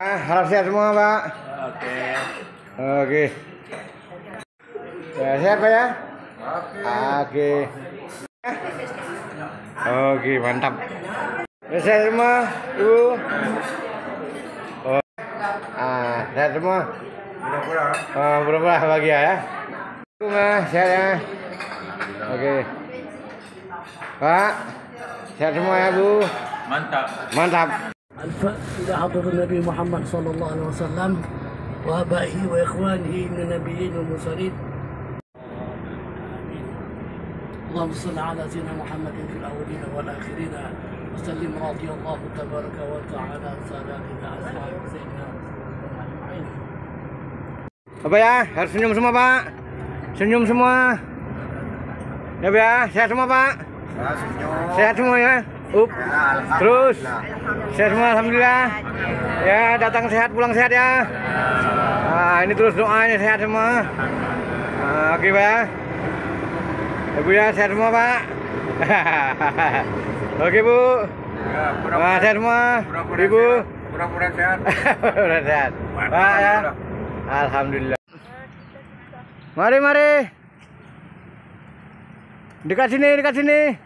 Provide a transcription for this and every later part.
Harap sehat semua, Pak. Oke. Oke. Ya, sehat, Pak ya? Oke. Oke, mantap. Ya, sehat semua, Ibu. Oh. Sehat semua. Pura-pura bahagia ya. Sehat ya. Oke. Pak, sehat semua ya, Bu. Mantap. Mantap. إلى حضرة النبي محمد صلى الله عليه وسلم وآبائه وإخوانه من النبيين والمرسلين. اللهم صل على سيدنا محمد في الأولين والآخرين وسلم رضي الله تبارك وتعالى عن ساداتنا أصحاب سيدنا أجمعين. Apa ya? Harus senyum semua, Pak. Senyum semua. Ya, Pak ya. Sehat semua, Pak. Sehat semua ya. Terus sehat semua, alhamdulillah. Ya, datang sehat, pulang sehat ya. Ini terus doanya sehat semua. Oke, Pak ya. Ibu ya, sehat semua, Pak. Oke, Bu. Sehat semua. Ibu. Pura-pura sehat. Pura sehat. Pak ya. Alhamdulillah. Mari. Dekat sini.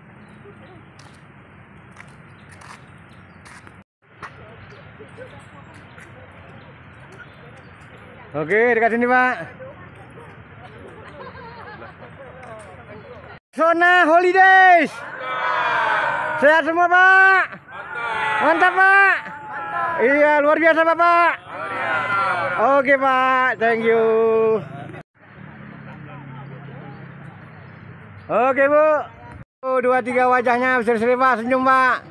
Oke, dekat sini, Pak. Zona Holidays. Sehat semua, Pak. Mantap, Pak. Iya, luar biasa, Bapak. Oke, Pak. Thank you. Oke, Bu. 2, 3 wajahnya berseri-seri, Pak. Senyum, Pak.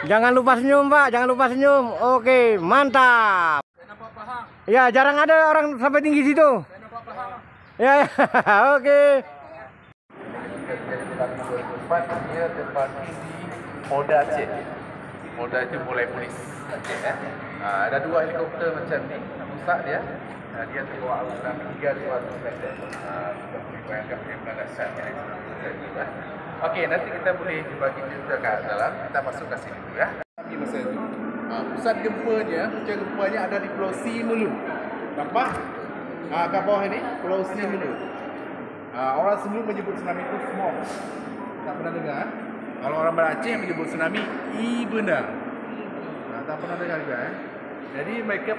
Jangan lupa senyum. Oke, mantap. Ya, jarang ada orang sampai tinggi situ. Ya. Oke. Dia tempatnya di Polda Aceh. Polda itu mulai polis Aceh ya. Ada 2 helikopter macam ni, rusak dia. Dia terbawa alunan 300 meter. Kita boleh bayangkan bagaimana dahsyatnya. Okey, nanti kita boleh dibagi cerita kat dalam. Kita masuk ke sini dulu ya. Tapi masa itu pusat gempanya ada di Pulau Simeulun. Nampak? Kat bawah ini Pulau Simeulun. Orang Simeulun menyebut tsunami itu small. Tak pernah dengar. Kalau orang Aceh menyebut tsunami benar. Tak pernah dengar juga ya. Jadi mereka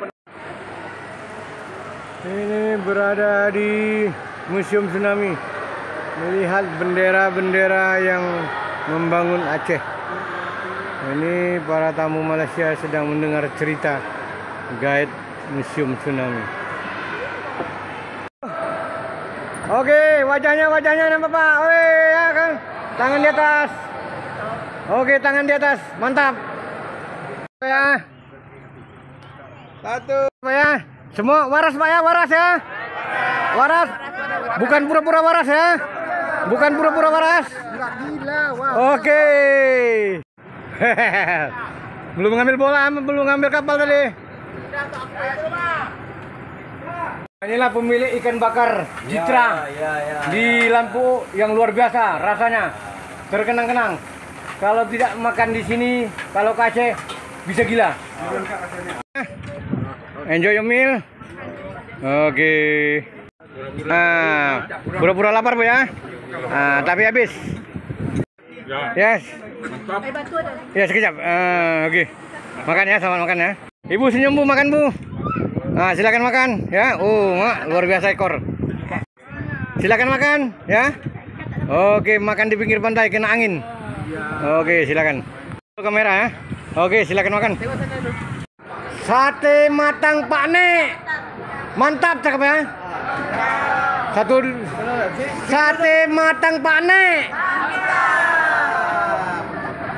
Ini berada di Museum Tsunami, melihat bendera-bendera yang membangun Aceh. Ini para tamu Malaysia sedang mendengar cerita guide Museum Tsunami. Oke, wajahnya nampak, Pak. Oke, ya kan. Tangan di atas. Oke, tangan di atas. Mantap. Ya. 1, Pak ya. Semua waras, Pak ya, waras ya. Waras. Bukan pura-pura waras ya. Bukan pura-pura waras. Oke. Belum ngambil bola, belum ngambil kapal tadi. Inilah pemilik ikan bakar Citra di Lampu yang luar biasa rasanya, terkenang-kenang. Kalau tidak makan di sini, kalau ke Aceh bisa gila. Enjoy your meal. Oke. Pura-pura lapar, Bu ya. Tapi habis. Yes. Ya, sekejap. Oke. Makan ya, selamat makan ya. Ibu senyum, Bu, makan, Bu. Silakan makan ya. Luar biasa ekor. Silakan makan ya. Oke, makan di pinggir pantai kena angin. Oke, silakan. Kamera ya. Oke, silakan makan. Sate matang Pak Nek. Mantap cakep ya. Sate matang Pak Nek.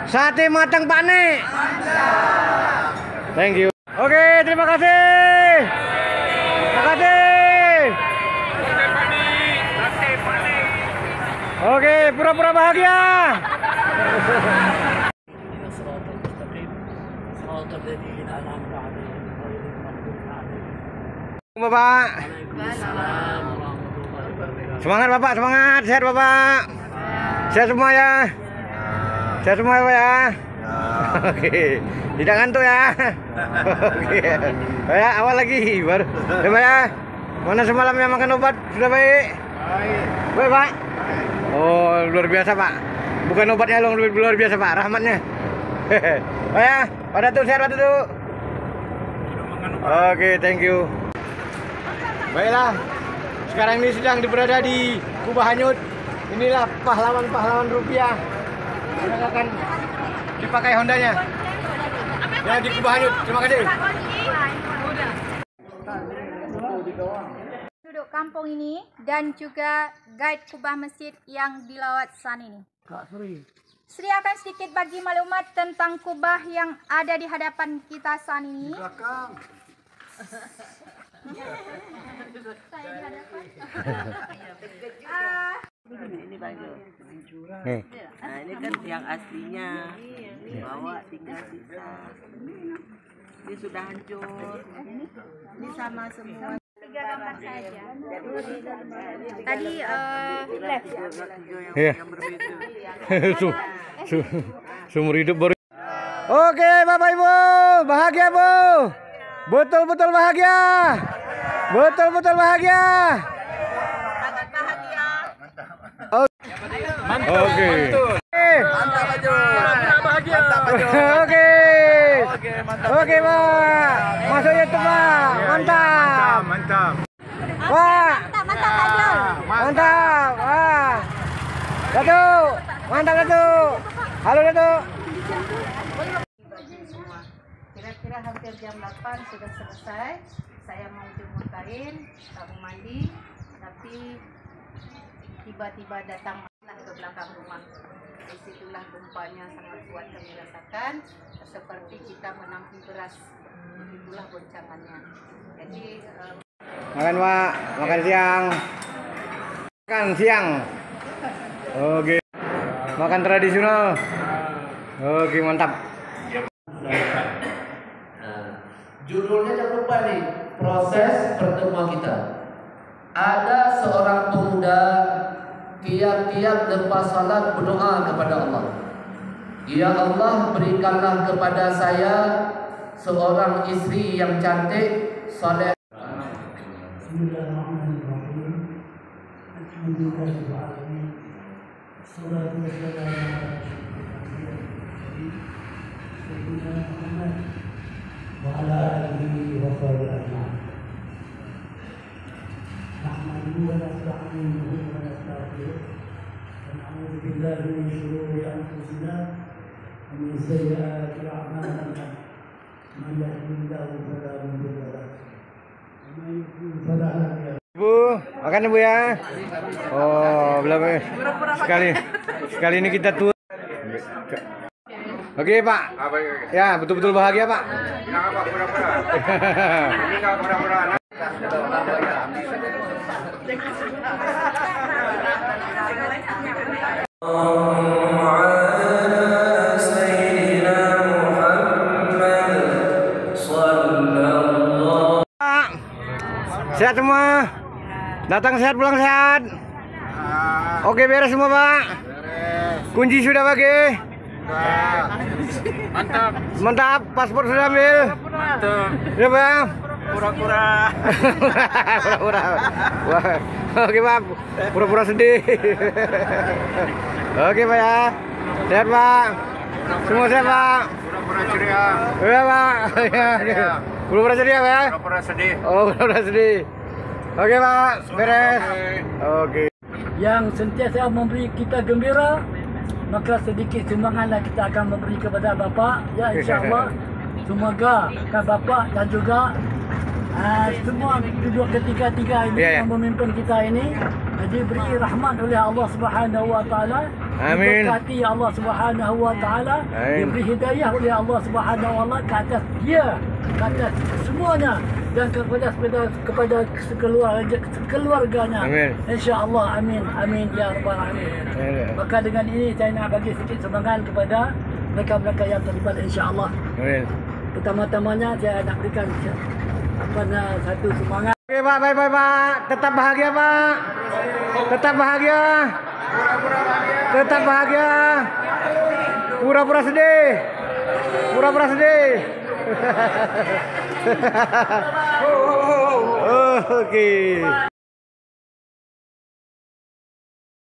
Sate matang Pak Nek. Thank you. Oke, terima kasih. Terima kasih. Oke, pura-pura bahagia. Bapak. Semangat Bapak, semangat. Sehat Bapak. Sehat semua ya. Sehat semua ya Pak ya. Oke, tidak ngantuk ya. Oke, ya awal lagi baru. Coba ya. Mana semalamnya makan obat sudah baik? Baik Pak. Oh luar biasa Pak. Bukan obatnya loh, luar biasa Pak, rahmatnya. Oh ya, pada tuh sehat tuh. Oke, thank you. Baiklah, sekarang ini sedang berada di Kubah Hanyut. Inilah pahlawan-pahlawan rupiah yang akan dipakai Hondanya. Ya di Kubah Hanyut. Terima kasih. Duduk kampung ini dan juga guide Kubah Masjid yang dilawat saat ini. Sri akan sedikit bagi maklumat tentang kubah yang ada di hadapan kita saat ini. Saya di hadapan. Ini baju. Nah, ini kan yang aslinya dibawa tinggal sisa. Ini sudah hancur. Ini sama semua. 3 gambar saja. Tadi left ya. Iya. Sumur hidup baru. Oke, Bapak Ibu, bahagia Bu. Betul-betul bahagia. Betul-betul bahagia. Oke. Mantap Baju. Bahagia. Oke. Oke, Pak. Masuk YouTube, Pak. Mantap. Mantap. Pak. Mantap Ajul. Mantap. Wah. Datuk. Mantap Datuk. Halo Datuk. Kira-kira hampir jam 8 sudah selesai. Saya mau jemur kain, tak mau mandi, tapi tiba-tiba datang ke belakang rumah. Disitulah gempanya sangat kuat kami rasakan, seperti kita menampung beras. Itulah goncangannya. Jadi Makan Pak. Makan siang. Makan siang. Oke. Makan tradisional. Oke, mantap. Judulnya jangan lupa nih, proses pertemuan kita. Ada seorang pemuda tiap-tiap lepas salat berdoa kepada Allah. Ya Allah, berikanlah kepada saya seorang istri yang cantik, saleh. Bismillahirrahmanirrahim. Alhamdulillahirabbil alamin. Wassalatu wassalamu ala sayyidina Muhammad wa ala alihi wa sahbihi ajma'in. Nahmaduhu wa nasta'inuhu wa nastaghfiruh wa na'udzu billahi min shururi anfusina wa min sayyiati a'malina. Man yahdihillahu fala mudilla lahu wa man yudlil fala hadiya lahu. Bu, makan Bu ya. Oh, belum sekali ini kita tuh. Oke Pak. Ya, betul-betul bahagia Pak. Sehat semua. Datang sehat, pulang sehat. Oke, beres semua Pak. Kunci sudah pakai. Mantap. Mantap, paspor sudah ambil. Mantap. Ya Bang. Pura-pura. Pura-pura. Wah, oke Pak. Pura-pura sedih. Oke Pak ya. Sehat Pak. Semua sehat Pak. Pura-pura ceria. Iya Pak. Ya. Pura-pura sedih Pak ya. Pura-pura sedih. Oh, pura-pura sedih. Oke Pak, beres. Oke. Yang sentiasa memberi kita gembira, maka sedikit sumbanganlah kita akan memberi kepada Bapak. Ya, insya-Allah. Semoga Bapak dan juga semua duduk ketiga-tiga ini yang memimpin kita ini diberi rahmat oleh Allah Subhanahu wa taala. Amin. Diberkati Allah Subhanahu wa taala, diberi hidayah oleh Allah Subhanahu wa taala ke atas dia, ke atas semuanya dan kepada keluarganya. Amin. Insya-Allah, amin. Amin ya rabbal alamin. Maka dengan ini saya nak bagi sedikit sumbangan kepada mereka-mereka yang terlibat, insya-Allah. Amin. Pertama-tamanya saya nak berikan satu sumbangan. Oke Pak, bye-bye Pak. Tetap bahagia Pak. Tetap bahagia. Tetap bahagia. Pura-pura sedih. Pura-pura sedih. Oke.